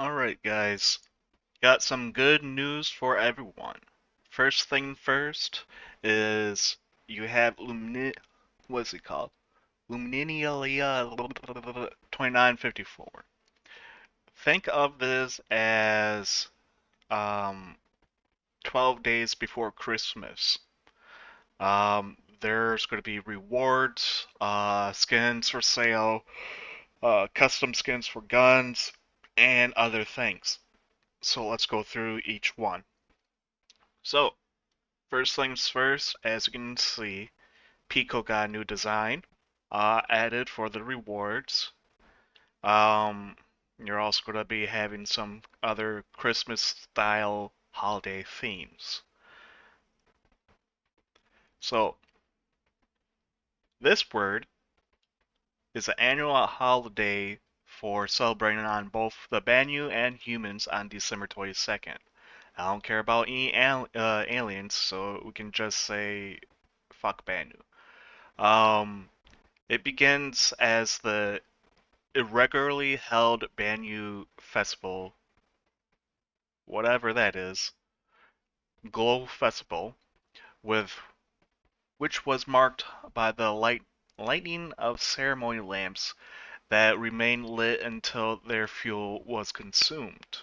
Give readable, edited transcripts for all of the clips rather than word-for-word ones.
Alright, guys. Got some good news for everyone. First thing first is you have what's it called? Luminalia 2954. Think of this as um 12 days before Christmas. There's going to be rewards, skins for sale, custom skins for guns, and other things. So let's go through each one. So, first things first, as you can see, Pico got a new design added for the rewards. Um, you're also going to be having some other Christmas style holiday themes. So, this word is an annual holiday for celebrating on both the Banyu and humans on December 22nd. I don't care about any aliens, so we can just say fuck Banyu. Um, it begins as the irregularly held Banyu Festival, whatever that is, Glow Festival, with which was marked by the lighting of ceremony lamps that remained lit until their fuel was consumed.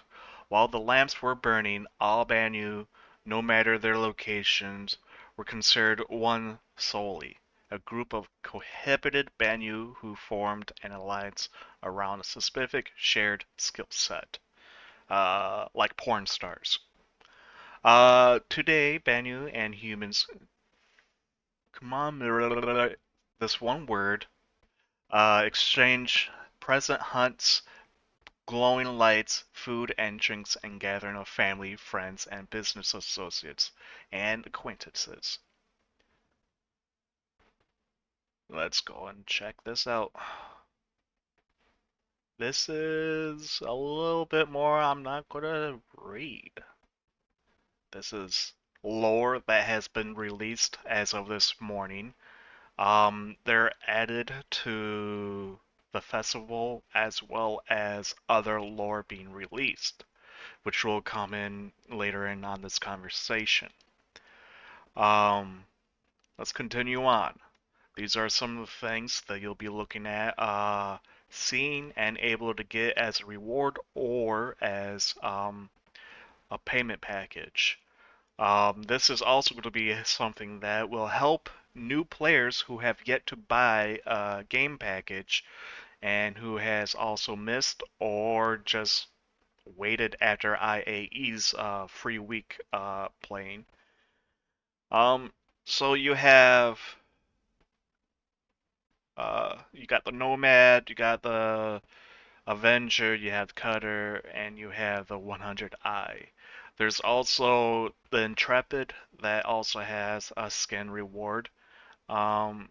While the lamps were burning, all Banyu, no matter their locations, were considered one solely, a group of cohabited Banyu who formed an alliance around a specific shared skill set, like porn stars. Today, Banyu and humans commemorate this one word, exchange present hunts, glowing lights, food and drinks, and gathering of family, friends, and business associates and acquaintances. Let's go and check this out. This is a little bit more I'm not gonna read. This is lore that has been released as of this morning. They're added to the festival as well as other lore being released, which will come in later in on this conversation. Um, let's continue on. These are some of the things that you'll be looking at, seeing and able to get as a reward or as a payment package. This is also going to be something that will help new players who have yet to buy a game package and who has also missed or just waited after IAE's free week playing. Um, so you got the Nomad, you got the Avenger, you have Cutter, and you have the 100i. There's also the Intrepid that also has a skin reward. Um,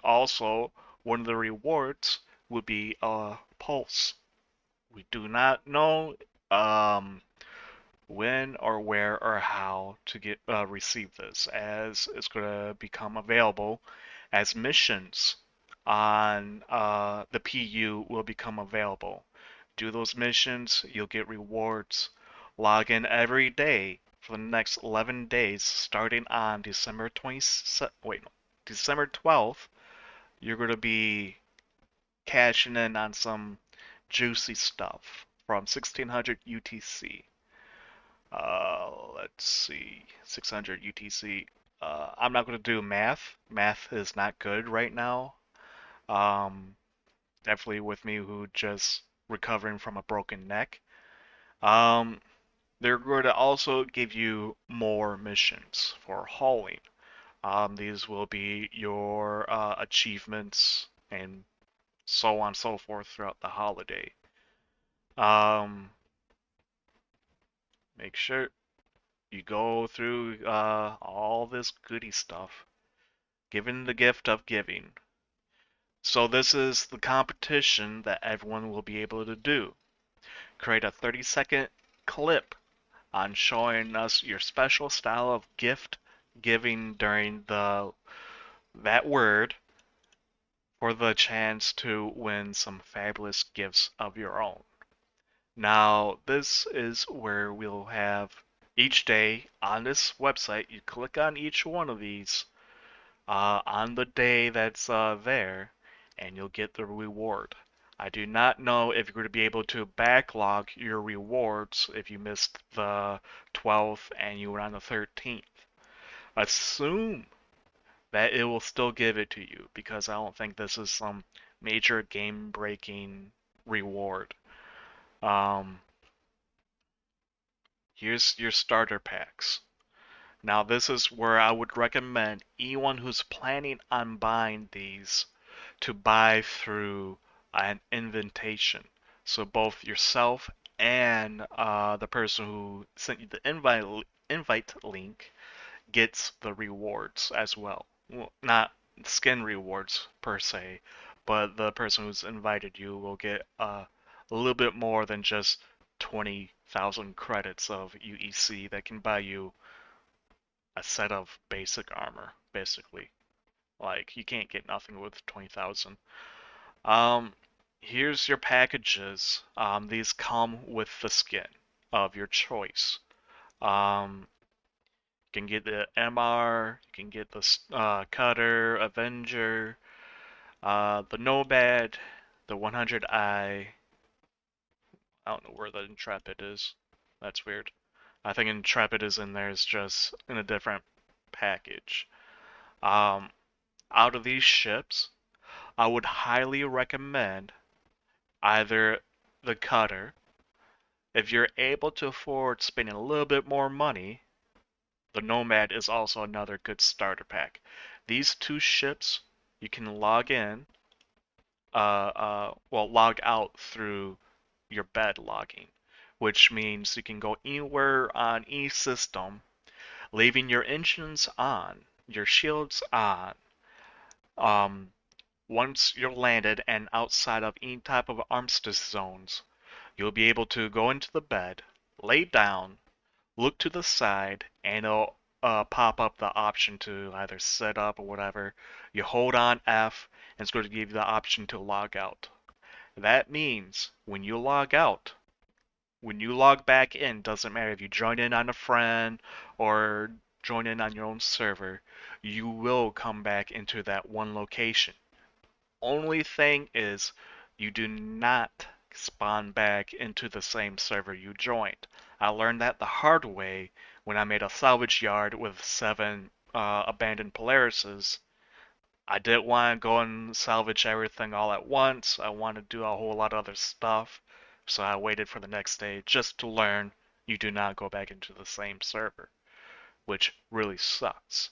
Also, one of the rewards would be a pulse. We do not know um, when or where or how to get receive this, as it's going to become available as missions on the PU will become available. Do those missions, you'll get rewards. Log in every day for the next 11 days, starting on December 20. Wait, no, December 12th. You're going to be cashing in on some juicy stuff from 1600 UTC. Let's see, 600 UTC. I'm not going to do math. Math is not good right now. Um, Definitely with me who just recovering from a broken neck. Um, they're going to also give you more missions for hauling. These will be your achievements and so on and so forth throughout the holiday. Um, Make sure you go through all this goody stuff. Given the gift of giving. So this is the competition that everyone will be able to do. Create a 30-second clip on showing us your special style of gift giving during the that word for the chance to win some fabulous gifts of your own. Now, this is where we'll have each day on this website. You click on each one of these on the day that's there, and you'll get the reward. I do not know if you're going to be able to backlog your rewards if you missed the 12th and you were on the 13th. Assume that it will still give it to you because I don't think this is some major game breaking reward. Um, Here's your starter packs. Now, this is where I would recommend anyone who's planning on buying these to buy through an invitation. So both yourself and the person who sent you the invite link gets the rewards as well. Well, not skin rewards per se, but the person who's invited you will get a little bit more than just 20,000 credits of UEC that can buy you a set of basic armor, basically. Like, you can't get nothing with 20,000. Um, Here's your packages. These come with the skin of your choice. Um, you can get the MR, you can get the Cutter, Avenger, the Nomad, the 100i. I don't know where the Intrepid is. That's weird. I think Intrepid is in there. It's just in a different package. Um, Out of these ships, I would highly recommend either the Cutter. If you're able to afford spending a little bit more money, the Nomad is also another good starter pack. These two ships, you can log in, log out through your bed logging, which means you can go anywhere on any system, leaving your engines on, your shields on. Um, Once you're landed and outside of any type of armistice zones, you'll be able to go into the bed, lay down, look to the side, and it'll pop up the option to either sit up or whatever. You hold on F, and it's going to give you the option to log out. That means when you log back in, doesn't matter if you join in on a friend or join in on your own server, you will come back into that one location. Only thing is, you do not spawn back into the same server you joined. I learned that the hard way when I made a salvage yard with 7 abandoned Polarises. I didn't want to go and salvage everything all at once. I wanted to do a whole lot of other stuff. So I waited for the next day just to learn you do not go back into the same server, which really sucks.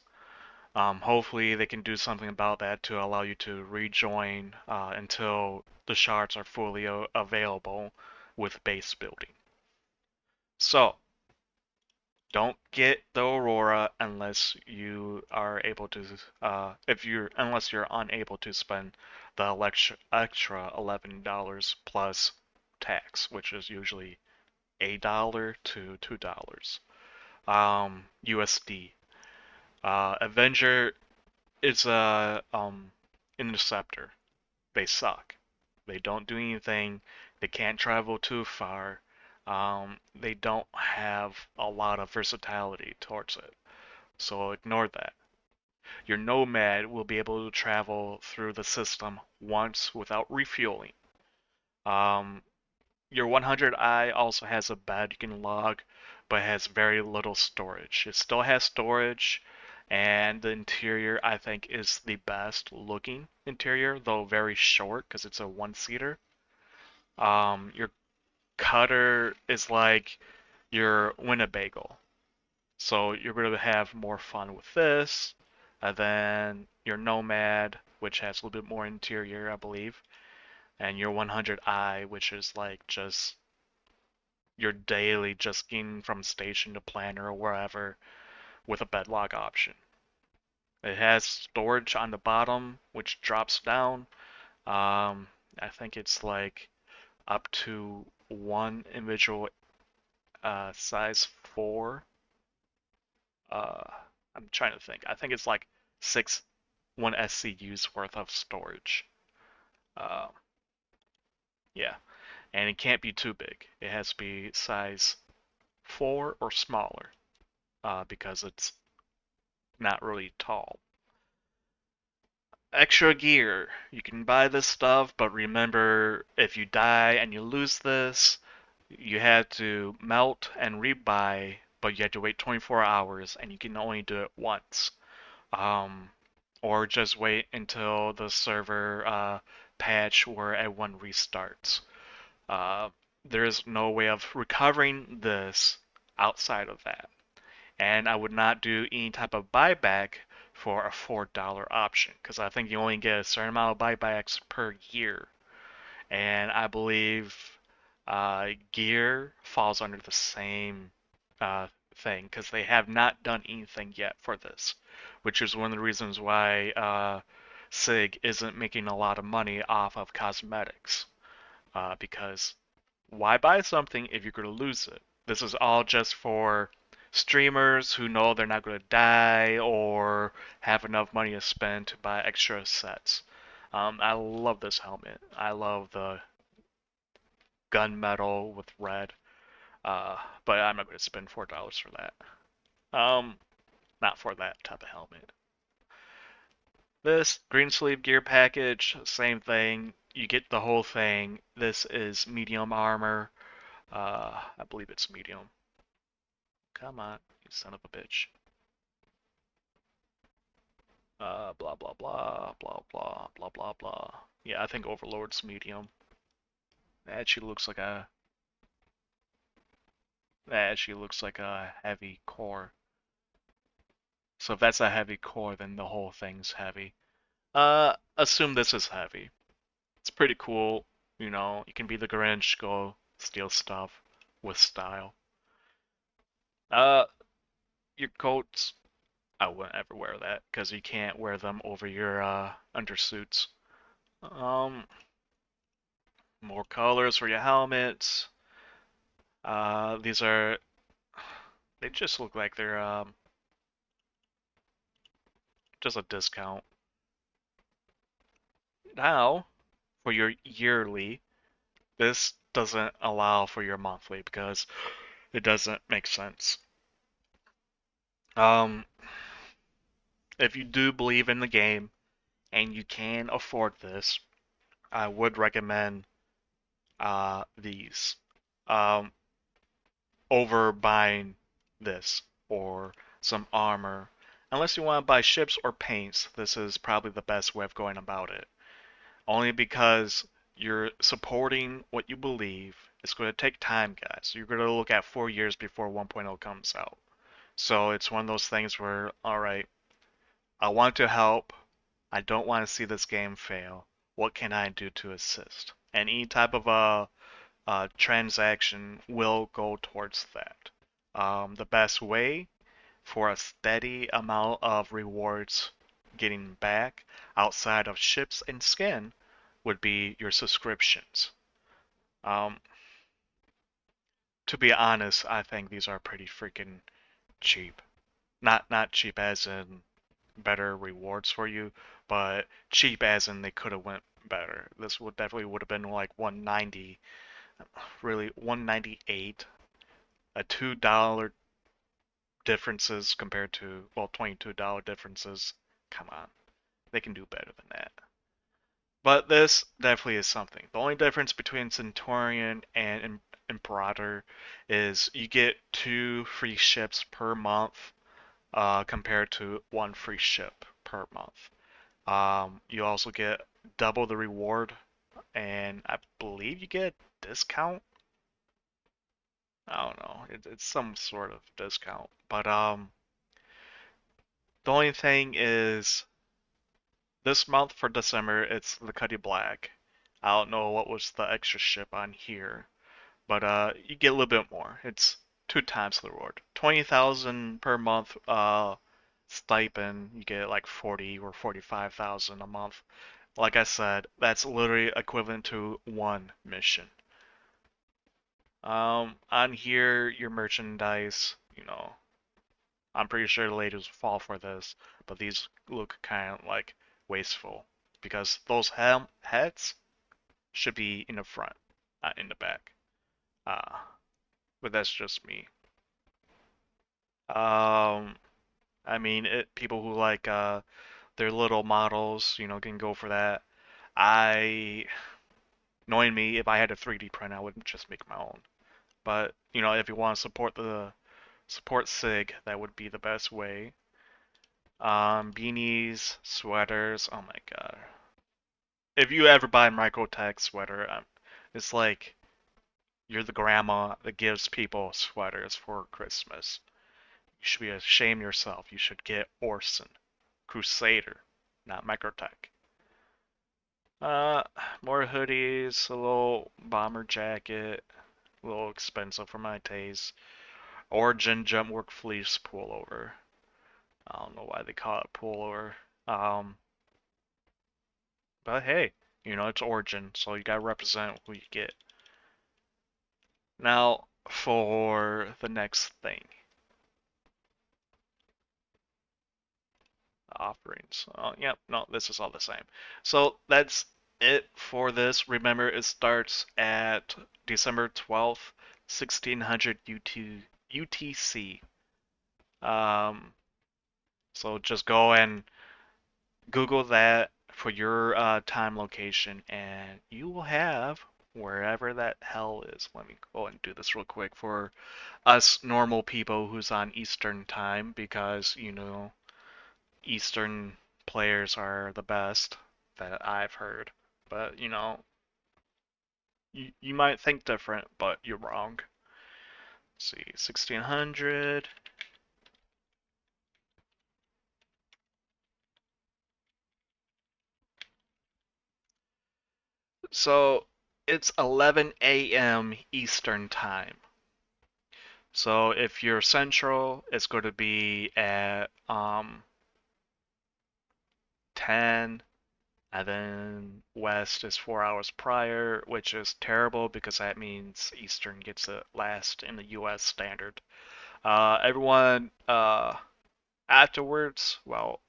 Hopefully they can do something about that to allow you to rejoin until the shards are fully available with base building. So, don't get the Aurora unless you are able to, unless you're unable to spend the extra $11 plus tax, which is usually $1 to $2 USD. Avenger is a interceptor. They suck. They don't do anything. They can't travel too far. They don't have a lot of versatility towards it. So ignore that. Your Nomad will be able to travel through the system once without refueling. Um, your 100i also has a bed you can log, but has very little storage. It still has storage, and the interior I think is the best looking interior, though very short because it's a one-seater. Your Cutter is like your Winnebago, so you're going to have more fun with this. And then your Nomad, which has a little bit more interior, I believe, and your 100i, which is like just your daily just getting from station to planner or wherever with a bedlog option. It has storage on the bottom, which drops down. I think it's like up to one individual size 4. Uh, I'm trying to think. I think it's like 1 SCU's worth of storage. Uh, yeah. and it can't be too big. It has to be size 4 or smaller, because it's not really tall. Extra gear. You can buy this stuff, but remember, if you die and you lose this, you have to melt and rebuy, but you have to wait 24 hours, and you can only do it once. Um, or just wait until the server patch where everyone restarts. Uh, there's no way of recovering this outside of that. And I would not do any type of buyback for a $4 option because I think you only get a certain amount of buybacks per year. And I believe gear falls under the same uh, thing because they have not done anything yet for this, which is one of the reasons why SIG isn't making a lot of money off of cosmetics. Because why buy something if you're going to lose it? This is all just for streamers who know they're not going to die or have enough money to spend to buy extra sets. I love this helmet. I love the gunmetal with red, but I'm not going to spend $4 for that. Um, Not for that type of helmet. This green sleeve gear package, same thing. You get the whole thing. This is medium armor. I believe it's medium. Come on, you son of a bitch. Blah blah blah blah blah blah blah blah. Yeah, I think Overlord's medium. That actually looks like a that actually looks like a heavy core. So if that's a heavy core, then the whole thing's heavy. Assume this is heavy. It's pretty cool. You know, you can be the Grinch, go steal stuff with style. Uh, your coats, I wouldn't ever wear that because you can't wear them over your undersuits. Um, More colors for your helmets. These are, they just look like they're just a discount. Now, for your yearly, this doesn't allow for your monthly because it doesn't make sense. Um, if you do believe in the game and you can afford this, I would recommend these um, over buying this or some armor. Unless you want to buy ships or paints, this is probably the best way of going about it. Only because you're supporting what you believe. It's going to take time, guys. You're going to look at 4 years before 1.0 comes out. So it's one of those things where, alright, I want to help. I don't want to see this game fail. What can I do to assist? And any type of transaction will go towards that. The best way for a steady amount of rewards getting back outside of ships and skin would be your subscriptions. Um, to be honest, I think these are pretty freaking cheap. Not cheap as in better rewards for you, but cheap as in they could have went better. This would have been like 190, really 198, a $2 differences compared to, well, $22 differences. Come on, they can do better than that. But this definitely is something. The only difference between Centurion and Imperator is you get 2 free ships per month, compared to 1 free ship per month. You also get double the reward, and I believe you get a discount. I don't know. It's some sort of discount. But the only thing is this month for December, it's the Cuddy Black. I don't know what was the extra ship on here, but you get a little bit more. It's 2 times the reward. 20,000 per month stipend. You get like 40 or 45,000 a month. Like I said, that's literally equivalent to one mission. On here, your merchandise, I'm pretty sure the ladies will fall for this, but these look kind of like wasteful because those heads should be in the front. in the back. Uh, but that's just me. Um, I mean, people who like their little models, can go for that. I, knowing me, if I had a 3D print, I would just make my own. But if you want to support SIG, that would be the best way. Beanies, sweaters. Oh my god. If you ever buy a Microtech sweater, it's like you're the grandma that gives people sweaters for Christmas. You should be ashamed of yourself. You should get Orson, Crusader, not Microtech. Uh, More hoodies, a little bomber jacket, a little expensive for my taste. Origin jump work fleece pullover. I don't know why they call it pullover. Um, but hey, it's Origin, so you gotta represent who you get. Now, for the next thing, offerings. Oh, yep, no, this is all the same. So that's it for this. Remember, it starts at December 12th, 1600 UTC. Um, so just go and Google that for your time location, and you will have wherever that hell is. Let me go and do this real quick for us normal people who's on Eastern time because, Eastern players are the best that I've heard. But, you might think different, but you're wrong. Let's see, 1600. So it's 11 a.m. Eastern time. So if you're Central, it's going to be at 10, and then West is 4 hours prior, which is terrible because that means Eastern gets it last in the U.S. standard. Everyone afterwards, well,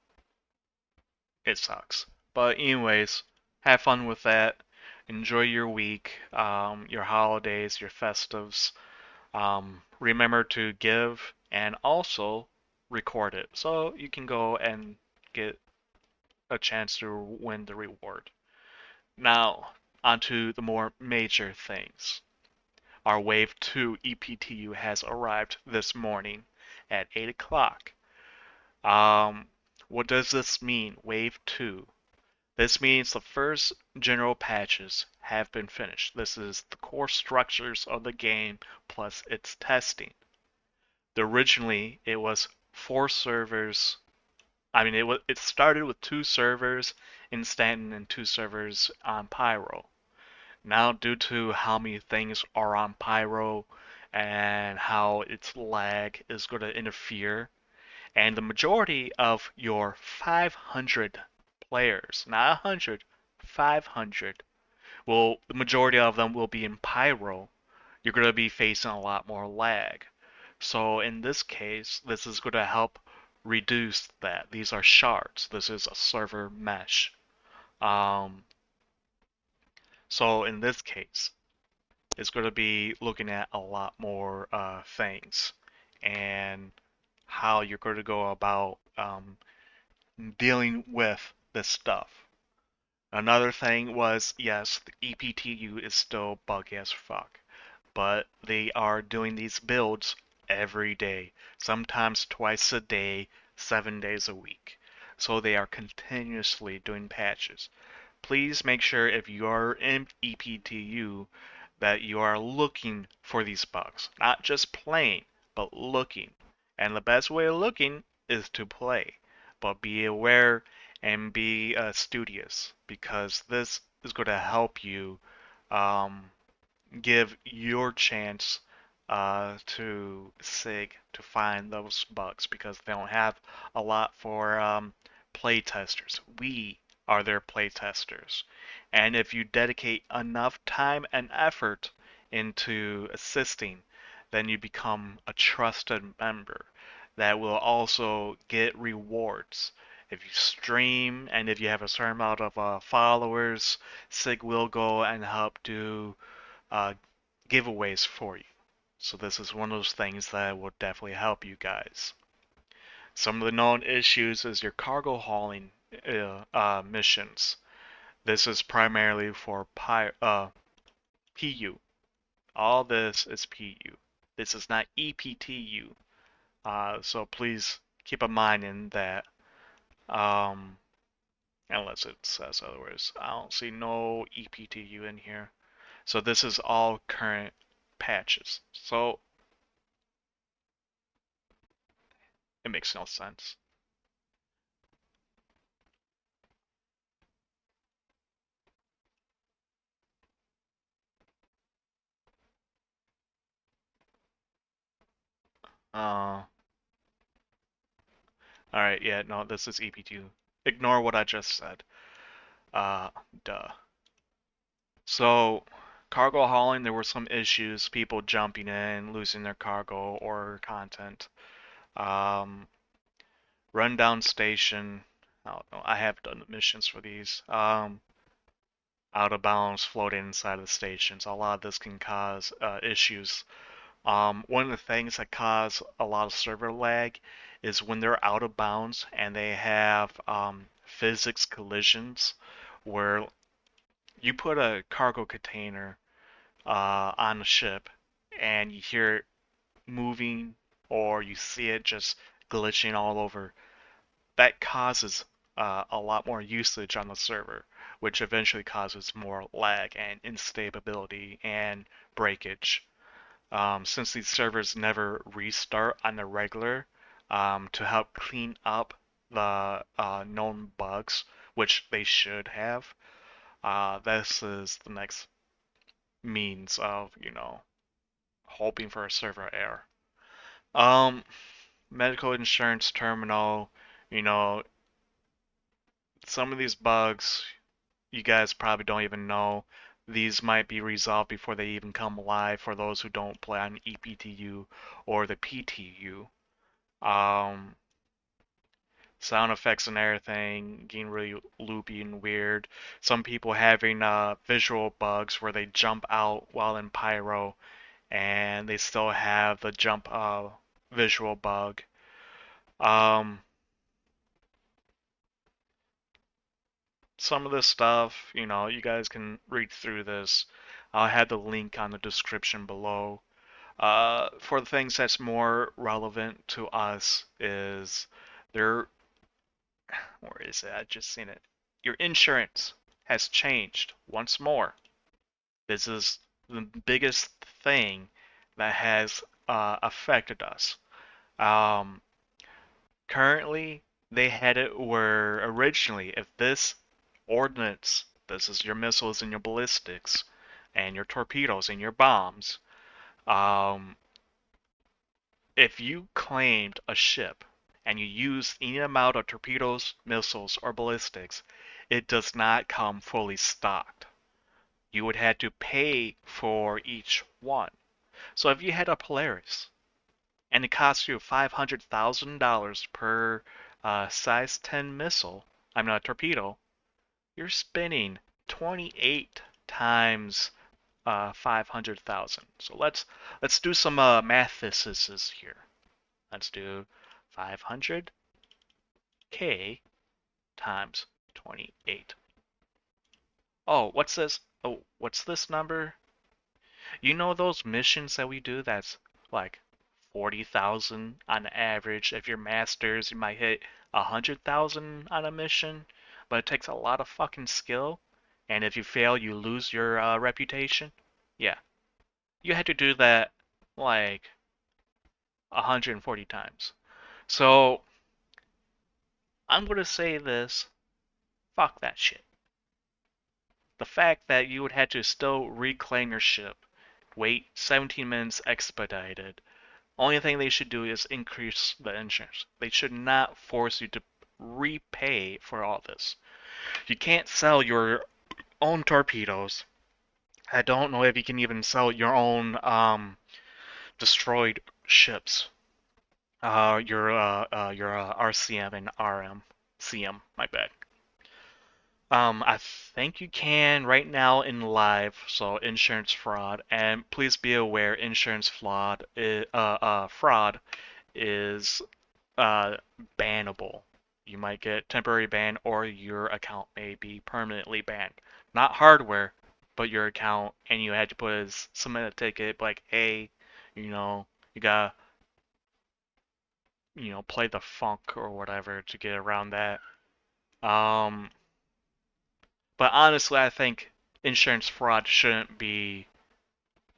it sucks. But anyways, have fun with that. Enjoy your week, your holidays, your festives. Remember to give and also record it so you can go and get a chance to win the reward. Now, onto the more major things. Our Wave 2 EPTU has arrived this morning at 8 o'clock. What does this mean, Wave 2? This means the first general patches have been finished. This is the core structures of the game plus its testing. Originally, it was 4 servers. I mean, it started with 2 servers in Stanton and 2 servers on Pyro. Now, due to how many things are on Pyro and how its lag is going to interfere, and the majority of your 500 players, not 100, 500, the majority of them will be in Pyro. You're going to be facing a lot more lag. So in this case, this is going to help reduce that. These are shards. This is a server mesh. Um, so in this case, it's going to be looking at a lot more things and how you're going to go about dealing with this stuff. Another thing was, yes, the EPTU is still buggy as fuck, but they are doing these builds every day, sometimes twice a day, 7 days a week. So they are continuously doing patches. Please make sure if you are in EPTU that you are looking for these bugs, not just playing, but looking. And the best way of looking is to play, but be aware and be studious because this is going to help you um, give your chance to SIG to find those bugs because they don't have a lot for play testers. We are their play testers. And if you dedicate enough time and effort into assisting, then you become a trusted member that will also get rewards. If you stream and if you have a certain amount of followers, SIG will go and help do uh, giveaways for you. So this is one of those things that will definitely help you guys. Some of the known issues is your cargo hauling missions. This is primarily for PU. All this is PU. This is not EPTU. So please keep a mind in that. Um, unless it says otherwise. I don't see no EPTU in here. So this is all current patches. So it makes no sense. Uh, Alright, yeah, no, this is EP2. Ignore what I just said. Uh, Duh. So, cargo hauling, there were some issues, people jumping in, losing their cargo or content. Um, Rundown station, I don't know, I have done missions for these. Out of bounds floating inside of the stations. A lot of this can cause issues. One of the things that cause a lot of server lag is when they're out of bounds and they have physics collisions where you put a cargo container on a ship and you hear it moving or you see it just glitching all over. That causes a lot more usage on the server, which eventually causes more lag and instability and breakage. Since these servers never restart on the regular, to help clean up the known bugs, which they should have, this is the next means of, hoping for a server error. Um, Medical insurance terminal, you know, some of these bugs you guys probably don't even know. These might be resolved before they even come live for those who don't play on EPTU or the PTU. Um, Sound effects and everything getting really loopy and weird. Some people having visual bugs where they jump out while in pyro and they still have the jump visual bug. Um, some of this stuff, you guys can read through this. I'll have the link on the description below. For the things that's more relevant to us is there, where is it? I just seen it. Your insurance has changed once more. This is the biggest thing that has affected us. Um, Currently, they had it where originally, if this ordnance, this is your missiles and your ballistics, and your torpedoes and your bombs, um, if you claimed a ship and you used any amount of torpedoes, missiles, or ballistics, it does not come fully stocked. You would have to pay for each one. So if you had a Polaris and it costs you $500,000 per size 10 missile, I'm not a torpedo, you're spending 28 times 500,000. So let's do some mathesis here. Let's do 500k times 28. Oh, what's this? Oh, what's this number? You know those missions that we do that's like 40,000 on average. If you're masters, you might hit 100,000 on a mission, but it takes a lot of fucking skill. And if you fail, you lose your reputation. Yeah, you had to do that like 140 times. So I'm gonna say this: fuck that shit. The fact that you would have to still reclaim your ship, wait 17 minutes expedited. Only thing they should do is increase the insurance. They should not force you to repay for all this. You can't sell your own torpedoes. I don't know if you can even sell your own destroyed ships. Your RCM and RM. CM, my bad. I think you can right now in live, so insurance fraud, and please be aware, fraud is uh, bannable. You might get temporary ban, or your account may be permanently banned. Not hardware, but your account, and you had to submit a ticket like, hey, you know, you gotta, play the funk or whatever to get around that. Um, but honestly, I think insurance fraud shouldn't be.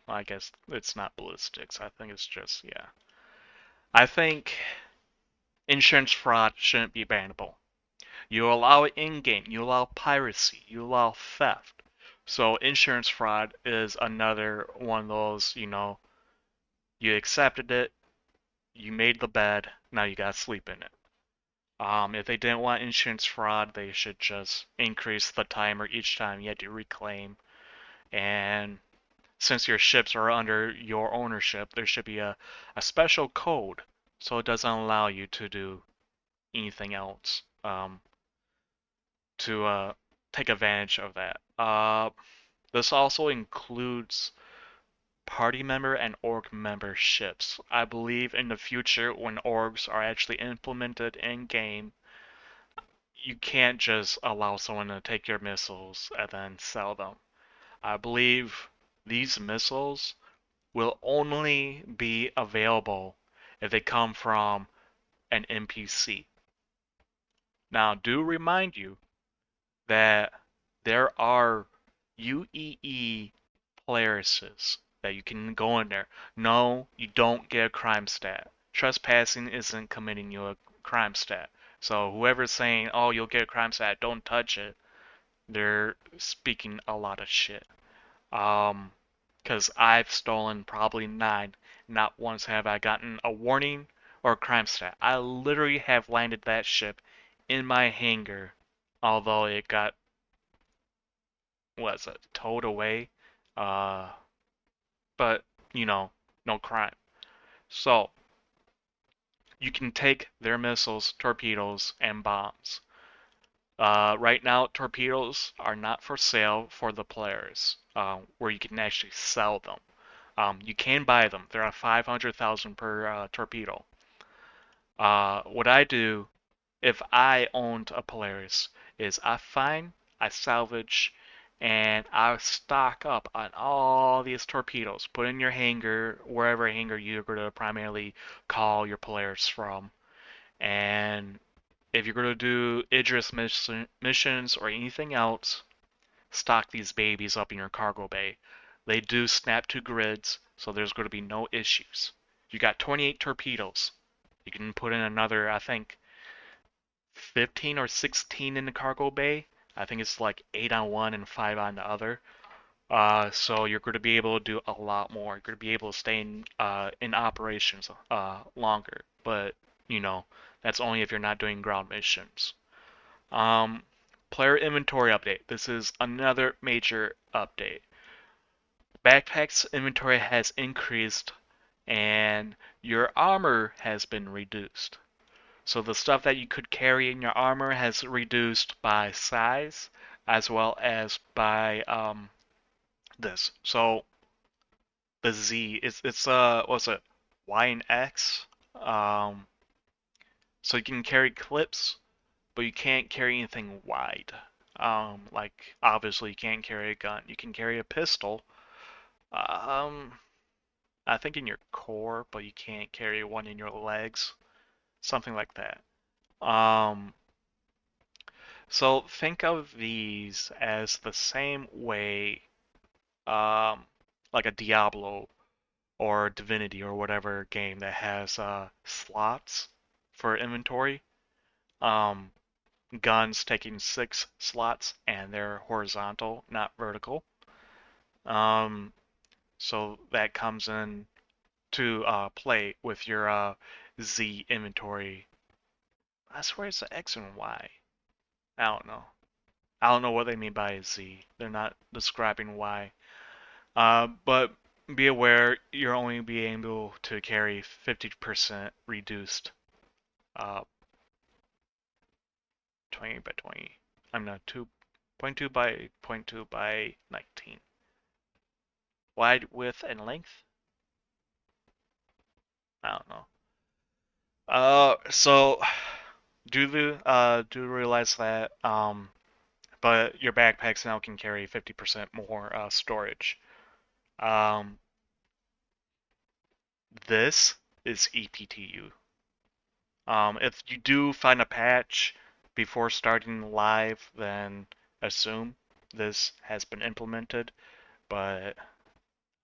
Well, I guess it's not ballistics. I think it's just, yeah. I think insurance fraud shouldn't be bannable. You allow it in game, you allow piracy, you allow theft. So insurance fraud is another one of those, you accepted it, you made the bed, now you gotta sleep in it. If they didn't want insurance fraud, they should just increase the timer each time you had to reclaim. And since your ships are under your ownership, there should be a special code so it doesn't allow you to do anything else to take advantage of that. This also includes party member and org memberships. I believe in the future, when orgs are actually implemented in game, you can't just allow someone to take your missiles and then sell them. I believe these missiles will only be available if they come from an NPC. Now, do remind you that there are UEE players that you can go in there. No, you don't get a crime stat. Trespassing isn't committing you a crime stat. So whoever's saying, "Oh, you'll get a crime stat, don't touch it," they're speaking a lot of shit. Um, because I've stolen probably 9. Not once have I gotten a warning or a crime stat. I literally have landed that ship in my hangar, although it got, what is it, towed away. Uh, but, you know, no crime. So, you can take their missiles, torpedoes, and bombs. Right now, torpedoes are not for sale for the players, where you can actually sell them. You can buy them. They're at 500,000 per torpedo. What I do if I owned a Polaris is I salvage, and I stock up on all these torpedoes. Put in your hangar, wherever hangar you're going to primarily call your Polaris from. And if you're going to do Idris missions or anything else, stock these babies up in your cargo bay. They do snap to grids, so there's going to be no issues. You got 28 torpedoes. You can put in another, I think, 15 or 16 in the cargo bay. I think it's like 8 on one and 5 on the other. So you're going to be able to do a lot more. You're going to be able to stay in operations longer. But, you know, that's only if you're not doing ground missions. Um, Player inventory update. This is another major update. Backpack's inventory has increased and your armor has been reduced. So the stuff that you could carry in your armor has reduced by size as well as by this. So the Z it's what's it? Y and X. Um, so you can carry clips, but you can't carry anything wide. Like obviously you can't carry a gun. You can carry a pistol. Um, I think in your core, but you can't carry one in your legs. Something like that. Um, so think of these as the same way, um, like a Diablo or Divinity or whatever game that has slots for inventory. Um, Guns taking 6 slots and they're horizontal, not vertical. Um, so that comes in to play with your Z inventory. I swear it's the X and Y. I don't know. I don't know what they mean by Z. They're not describing Y. But be aware you're only being able to carry 50% reduced 20 by 20. I'm not 2. Point 0.2 by point 0.2 by 19. Wide, width, and length? I don't know. So do realize that but your backpacks now can carry 50% more storage. Um, this is EPTU. If you do find a patch before starting live, then assume this has been implemented, but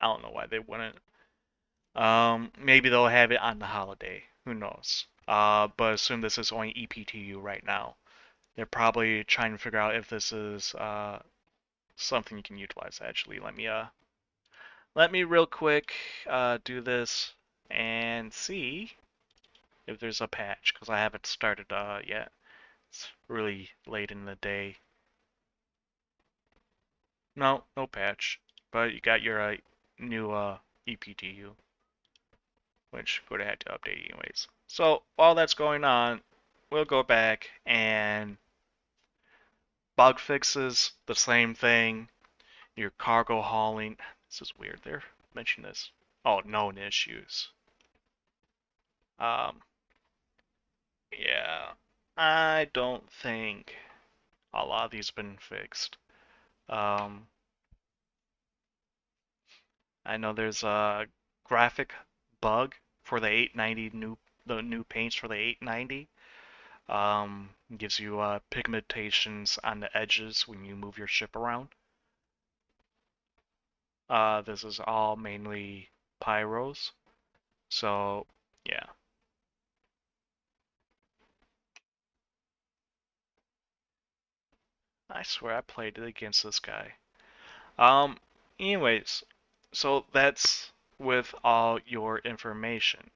I don't know why they wouldn't. Maybe they'll have it on the holiday. Who knows? But assume this is only EPTU right now. They're probably trying to figure out if this is something you can utilize. Actually, let me real quick do this and see if there's a patch because I haven't started yet. It's really late in the day. No, no patch. But you got your new EPTU, which would have had to update anyways. So while that's going on, we'll go back and bug fixes the same thing. Your cargo hauling. This is weird. They're mentioning this. Oh, known issues. Um, yeah, I don't think a lot of these have been fixed. Um, I know there's a graphic bug for the 890 the new paints for the 890. Gives you pigmentations on the edges when you move your ship around. This is all mainly pyros. So yeah, I swear I played it against this guy. Um, anyways, so that's with all your information.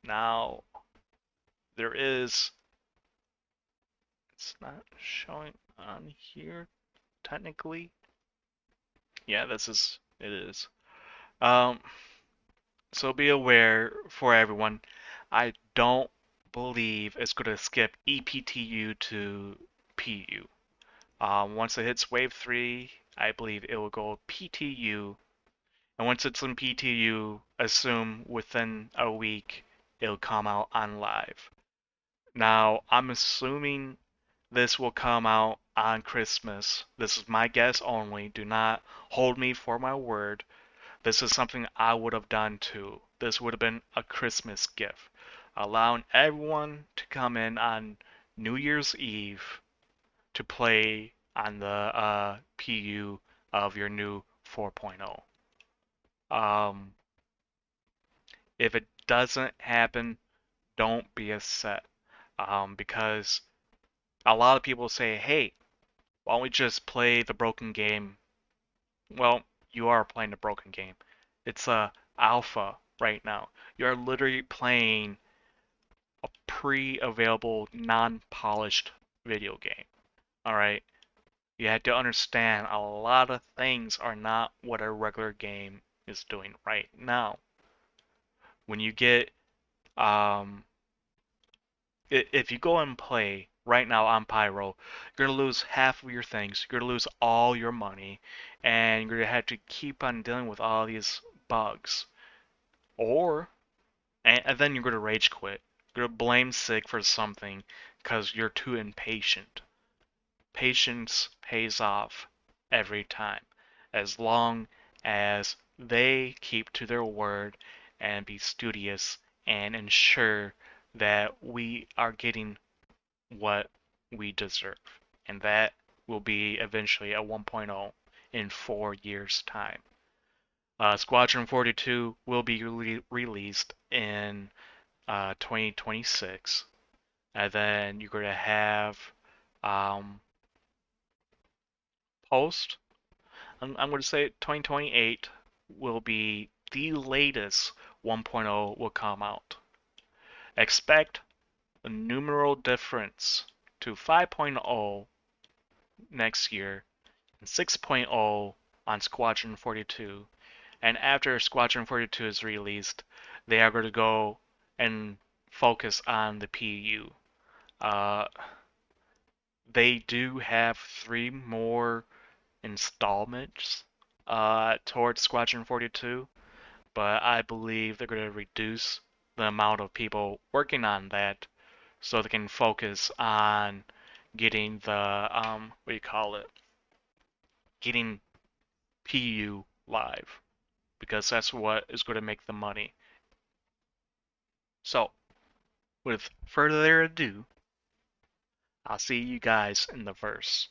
Now there is, it's not showing on here technically. Yeah, it is. Um, so be aware for everyone. I don't believe it's going to skip EPTU to PU. Once it hits wave 3, I believe it will go PTU. And once it's in PTU, assume within a week it'll come out on live. Now, I'm assuming this will come out on Christmas. This is my guess only. Do not hold me for my word. This is something I would have done too. This would have been a Christmas gift, allowing everyone to come in on New Year's Eve to play on the PU of your new 4.0. Um, if it doesn't happen, don't be upset. Because a lot of people say, hey, why don't we just play the broken game? Well, you are playing the broken game. It's a alpha right now. You're literally playing a pre-available, non-polished video game. All right? You have to understand a lot of things are not what a regular game is doing right now. When you get if you go and play right now on Pyro, you're gonna lose half of your things. You're gonna lose all your money, and you're gonna have to keep on dealing with all these bugs. Or, and then you're gonna rage quit. You're gonna blame Sig for something because you're too impatient. Patience pays off every time, as long as they keep to their word and be studious and ensure that we are getting what we deserve. And that will be eventually a 1.0 in 4 years' time. Squadron 42 will be released in 2026. And then you're going to have um, post, I'm going to say 2028 will be the latest 1.0 will come out. Expect a numeral difference to 5.0 next year and 6.0 on Squadron 42. And after Squadron 42 is released, they are going to go and focus on the PU. Uh, they do have three more installments towards Squadron 42, but I believe they're going to reduce the amount of people working on that so they can focus on getting the what do you call it? Getting PU live because that's what is going to make the money. So, with further ado, I'll see you guys in the verse.